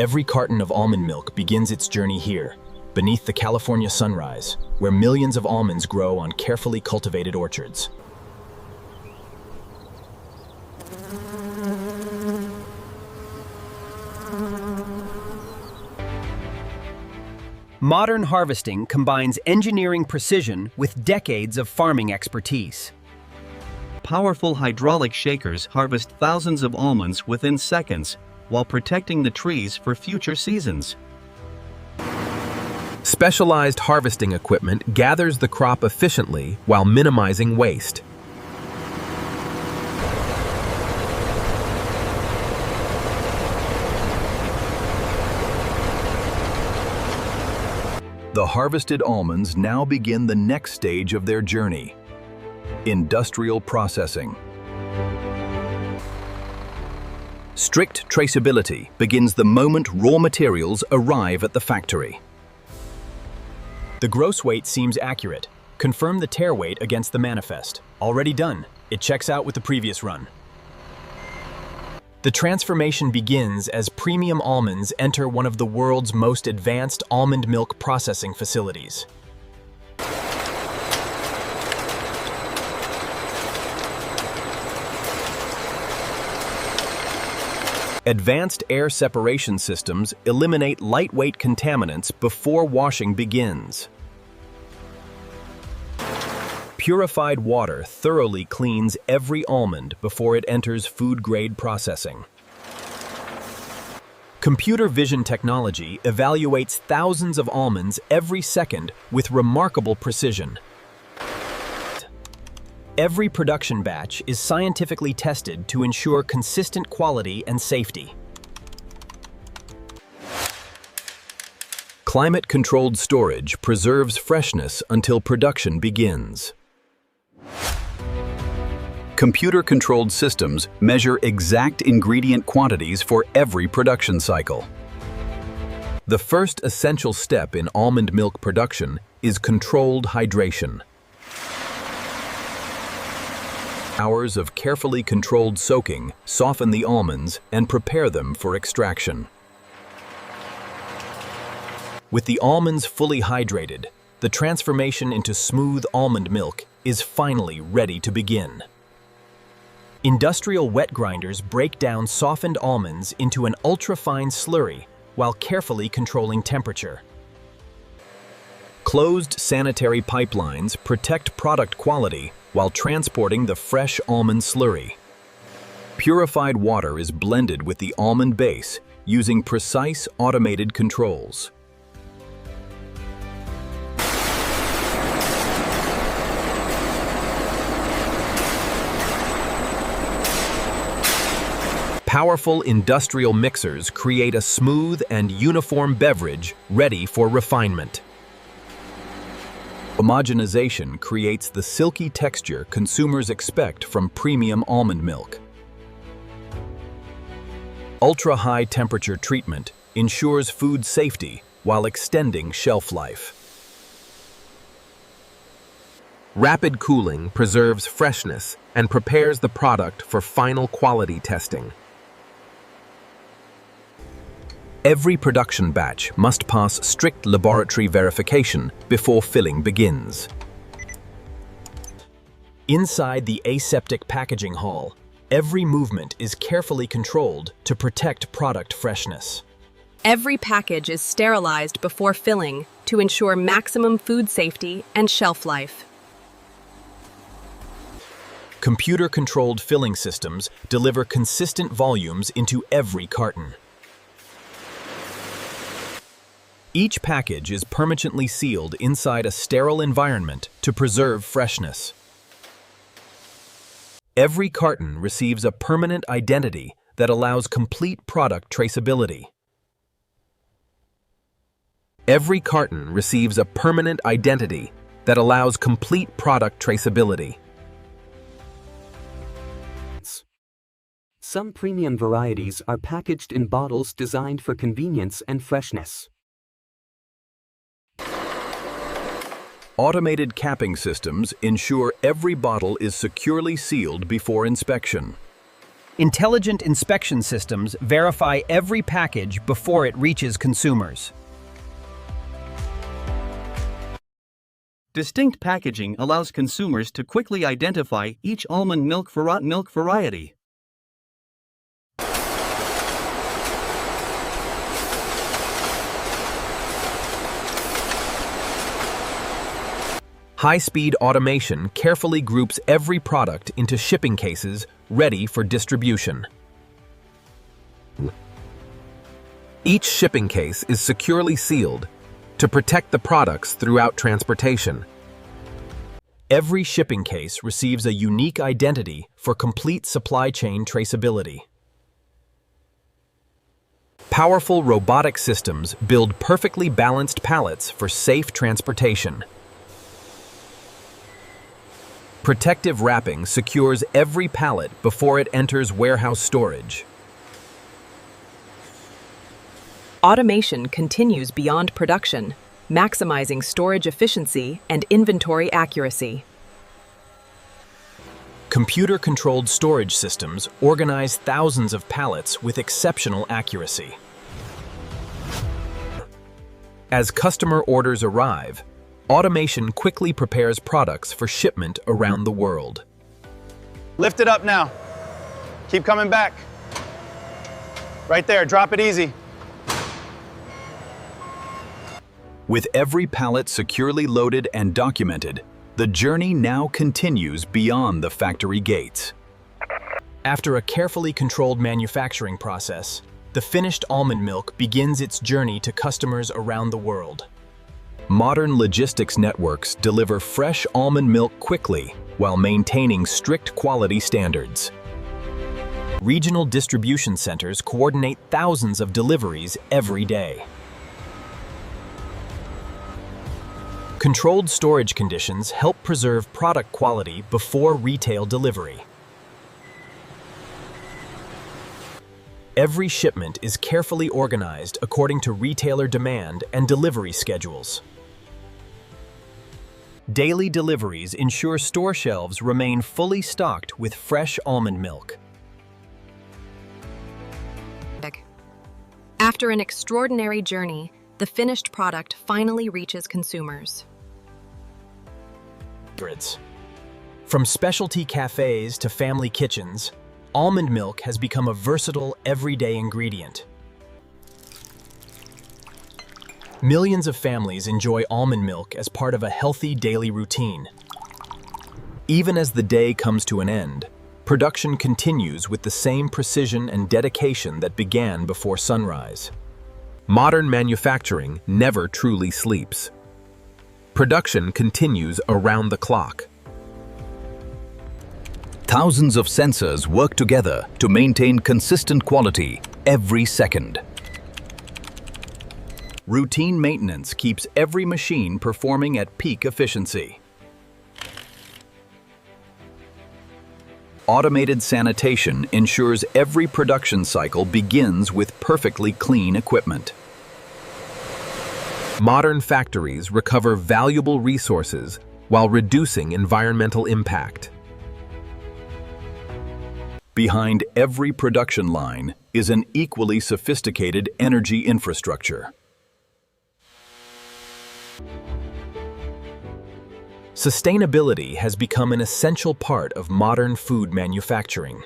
Every carton of almond milk begins its journey here, beneath the California sunrise, where millions of almonds grow on carefully cultivated orchards. Modern harvesting combines engineering precision with decades of farming expertise. Powerful hydraulic shakers harvest thousands of almonds within seconds, while protecting the trees for future seasons. Specialized harvesting equipment gathers the crop efficiently while minimizing waste. The harvested almonds now begin the next stage of their journey: industrial processing. Strict traceability begins the moment raw materials arrive at the factory. The gross weight seems accurate. Confirm the tare weight against the manifest. Already done. It checks out with the previous run. The transformation begins as premium almonds enter one of the world's most advanced almond milk processing facilities. Advanced air separation systems eliminate lightweight contaminants before washing begins. Purified water thoroughly cleans every almond before it enters food-grade processing. Computer vision technology evaluates thousands of almonds every second with remarkable precision. Every production batch is scientifically tested to ensure consistent quality and safety. Climate-controlled storage preserves freshness until production begins. Computer-controlled systems measure exact ingredient quantities for every production cycle. The first essential step in almond milk production is controlled hydration. Hours of carefully controlled soaking soften the almonds and prepare them for extraction. With the almonds fully hydrated, the transformation into smooth almond milk is finally ready to begin. Industrial wet grinders break down softened almonds into an ultra-fine slurry while carefully controlling temperature. Closed sanitary pipelines protect product quality while transporting the fresh almond slurry. Purified water is blended with the almond base using precise automated controls. Powerful industrial mixers create a smooth and uniform beverage ready for refinement. Homogenization creates the silky texture consumers expect from premium almond milk. Ultra-high temperature treatment ensures food safety while extending shelf life. Rapid cooling preserves freshness and prepares the product for final quality testing. Every production batch must pass strict laboratory verification before filling begins. Inside the aseptic packaging hall, every movement is carefully controlled to protect product freshness. Every package is sterilized before filling to ensure maximum food safety and shelf life. Computer-controlled filling systems deliver consistent volumes into every carton. Each package is permanently sealed inside a sterile environment to preserve freshness. Every carton receives a permanent identity that allows complete product traceability. Every carton receives a permanent identity that allows complete product traceability. Some premium varieties are packaged in bottles designed for convenience and freshness. Automated capping systems ensure every bottle is securely sealed before inspection. Intelligent inspection systems verify every package before it reaches consumers. Distinct packaging allows consumers to quickly identify each almond milk variety. High-speed automation carefully groups every product into shipping cases ready for distribution. Each shipping case is securely sealed to protect the products throughout transportation. Every shipping case receives a unique identity for complete supply chain traceability. Powerful robotic systems build perfectly balanced pallets for safe transportation. Protective wrapping secures every pallet before it enters warehouse storage. Automation continues beyond production, maximizing storage efficiency and inventory accuracy. Computer-controlled storage systems organize thousands of pallets with exceptional accuracy. As customer orders arrive, automation quickly prepares products for shipment around the world. Lift it up now. Keep coming back. Right there, drop it easy. With every pallet securely loaded and documented, the journey now continues beyond the factory gates. After a carefully controlled manufacturing process, the finished almond milk begins its journey to customers around the world. Modern logistics networks deliver fresh almond milk quickly while maintaining strict quality standards. Regional distribution centers coordinate thousands of deliveries every day. Controlled storage conditions help preserve product quality before retail delivery. Every shipment is carefully organized according to retailer demand and delivery schedules. Daily deliveries ensure store shelves remain fully stocked with fresh almond milk. After an extraordinary journey, the finished product finally reaches consumers. From specialty cafes to family kitchens, almond milk has become a versatile, everyday ingredient. Millions of families enjoy almond milk as part of a healthy daily routine. Even as the day comes to an end, production continues with the same precision and dedication that began before sunrise. Modern manufacturing never truly sleeps. Production continues around the clock. Thousands of sensors work together to maintain consistent quality every second. Routine maintenance keeps every machine performing at peak efficiency. Automated sanitation ensures every production cycle begins with perfectly clean equipment. Modern factories recover valuable resources while reducing environmental impact. Behind every production line is an equally sophisticated energy infrastructure. Sustainability has become an essential part of modern food manufacturing.